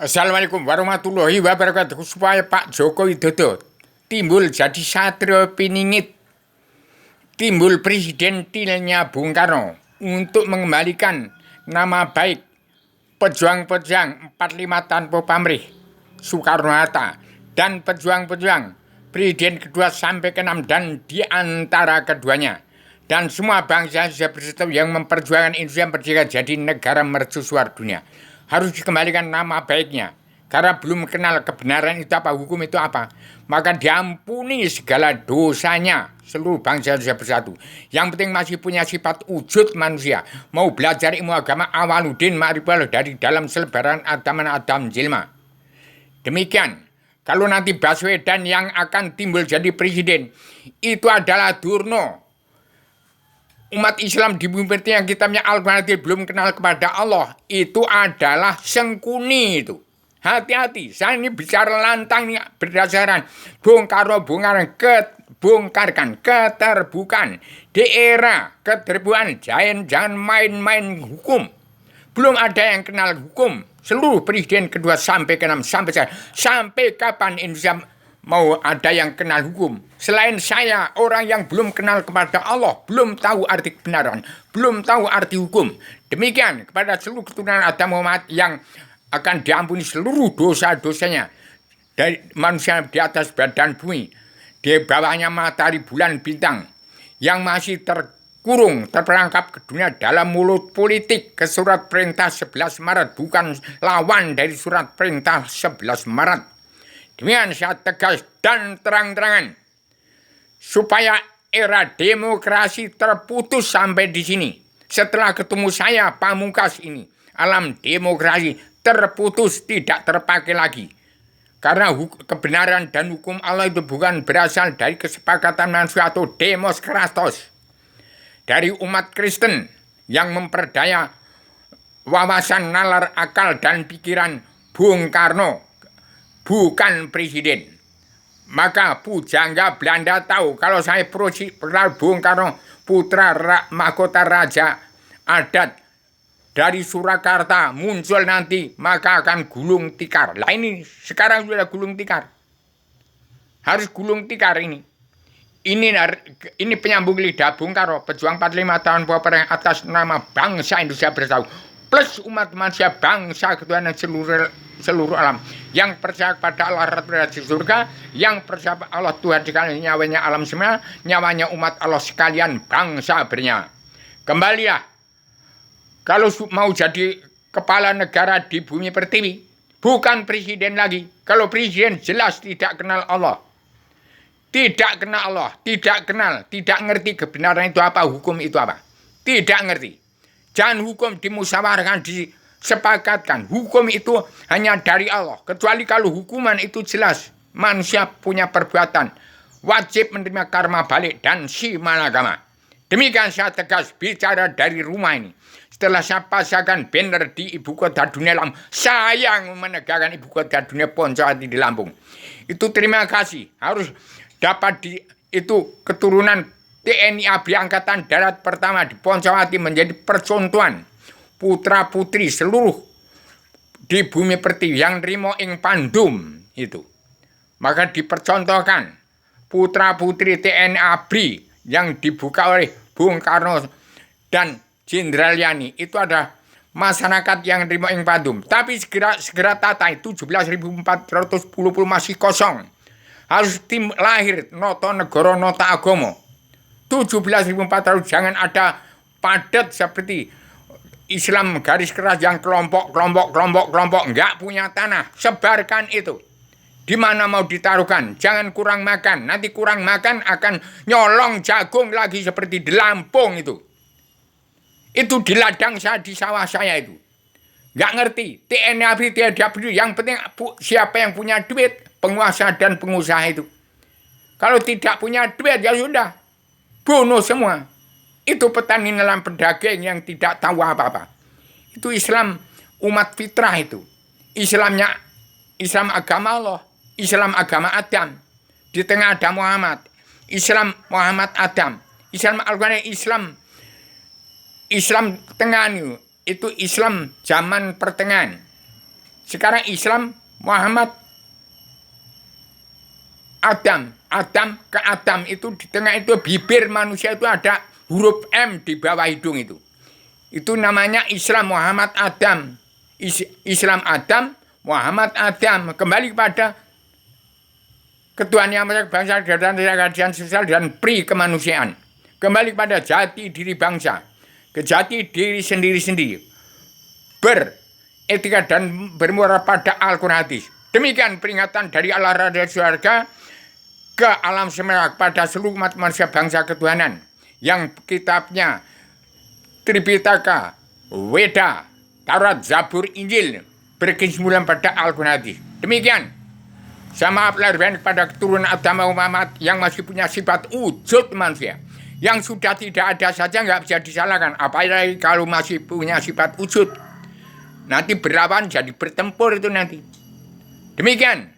Assalamualaikum warahmatullahi wabarakatuh. Supaya Pak Joko Widodo timbul jadi satria piningit, timbul presiden tilnya Bung Karno untuk mengembalikan nama baik pejuang-pejuang 45 tanpa pamrih Soekarno-Hatta dan pejuang-pejuang presiden kedua sampai ke-6 dan di antara keduanya dan semua bangsa bersatu yang memperjuangkan Indonesia merdeka jadi negara mercusuar dunia harus dikembalikan nama baiknya karena belum kenal kebenaran itu apa, hukum itu apa, maka diampuni segala dosanya seluruh bangsa Indonesia bersatu. Yang penting masih punya sifat wujud manusia, mau belajar ilmu agama awaludin ma'rifah dari dalam selebaran Adam Jilma. Demikian, kalau nanti Baswedan yang akan timbul jadi presiden itu adalah Durno. Umat Islam di bumi pertiwi yang kitabnya Al-Quran belum kenal kepada Allah, itu adalah Sengkuni itu. Hati-hati, saya ini bicara lantang ini berdasarkan Bung Karno bongkarkan keterbukaan di era keterbukaan. Jangan main-main hukum. Belum ada yang kenal hukum. Seluruh presiden kedua sampai ke-6 sampai sekarang. Sampai kapan Indonesia mau ada yang kenal hukum? Selain saya, orang yang belum kenal kepada Allah, belum tahu arti kebenaran, belum tahu arti hukum. Demikian kepada seluruh keturunan Adam Muhammad yang akan diampuni seluruh dosa-dosanya dari manusia di atas badan bumi, di bawahnya matahari, bulan, bintang, yang masih terperangkap ke dunia dalam mulut politik ke surat perintah 11 Maret, bukan lawan dari surat perintah 11 Maret. Demikian saya tegas dan terang-terangan supaya era demokrasi terputus sampai di sini. Setelah ketemu saya Pamungkas ini, alam demokrasi terputus, tidak terpakai lagi. Karena kebenaran dan hukum Allah itu bukan berasal dari kesepakatan manusia atau demos kratos. Dari umat Kristen yang memperdaya wawasan, nalar, akal, dan pikiran Bung Karno, bukan presiden. Maka pujangga Belanda tahu kalau saya Bung Karno, putra mahkota raja adat dari Surakarta muncul nanti, maka akan gulung tikar. Lah ini sekarang sudah gulung tikar. Harus gulung tikar ini. Ini penyambung lidah Bung Karno, pejuang 45 tahun peperang atas nama bangsa Indonesia bersatu. Plus umat manusia bangsa ketuhanan seluruh alam. Yang percaya pada Allah Rabbul di surga, yang percaya Allah Tuhan sekalian, nyawanya alam semua, nyawanya umat Allah sekalian, bangsa bernyawa. Kembalilah. Kalau mau jadi kepala negara di bumi pertiwi, bukan presiden lagi. Kalau presiden jelas tidak kenal Allah. Tidak kenal Allah, tidak ngerti kebenaran itu apa, hukum itu apa. Tidak ngerti. Jangan hukum dimusyawarahkan, disepakatkan. Hukum itu hanya dari Allah. Kecuali kalau hukuman itu jelas. Manusia punya perbuatan. Wajib menerima karma balik dan si managama. Demikian saya tegas bicara dari rumah ini. Setelah saya pasangkan banner di ibu kota dunia Lampung, saya menegakkan ibu kota dunia Poncowati di Lampung. Itu terima kasih. Harus dapat itu keturunan TNI ABRI Angkatan Darat pertama di Poncowati menjadi percontohan putra putri seluruh di bumi pertiwi yang nrimo ing pandum itu. Maka dipercontohkan putra putri TNI ABRI yang dibuka oleh Bung Karno dan Jenderal Yani itu ada masyarakat yang nrimo ing pandum. Tapi segera tata 17.410 masih kosong. Harus tim lahir nota negara nota agama. 17.400 jangan ada padat seperti Islam garis keras yang kelompok enggak punya tanah. Sebarkan itu. Di mana mau ditaruhkan? Jangan kurang makan. Nanti kurang makan akan nyolong jagung lagi seperti di Lampung itu. Itu di ladang saya, di sawah saya itu. Enggak ngerti. TNI ABRI tidak peduli. Yang penting siapa yang punya duit, penguasa dan pengusaha itu. Kalau tidak punya duit ya sudah. Bunuh semua. Itu petani nelayan pedagang yang tidak tahu apa-apa. Itu Islam umat fitrah itu. Islam agama Allah. Islam agama Adam. Di tengah ada Muhammad. Islam Muhammad Adam. Islam Al-Quran, Islam tengah itu Islam zaman pertengahan. Sekarang Islam Muhammad Adam. Adam ke Adam itu di tengah itu bibir manusia itu ada huruf M di bawah hidung itu. Itu namanya Islam Muhammad Adam. Islam Adam, Muhammad Adam. Kembali kepada ketuhanan yang maha bangsa dan keadilan sosial dan pri kemanusiaan. Kembali kepada jati diri bangsa, ke jati diri sendiri-sendiri. Beretika dan bermuara pada Al-Quran hadis. Demikian peringatan dari Allah Raja Surga ke alam semesta pada seluruh umat manusia bangsa ketuhanan yang kitabnya Tripitaka, Weda, Taurat, Zabur, Injil berkesimpulan pada Al-Quran hadis. Demikian. Sama lahir kepada keturunan Adam Muhammad yang masih punya sifat wujud manusia. Yang sudah tidak ada saja nggak bisa disalahkan. Apalagi kalau masih punya sifat wujud. Nanti berlawan jadi bertempur itu nanti. Demikian.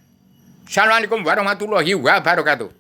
Assalamualaikum warahmatullahi wabarakatuh.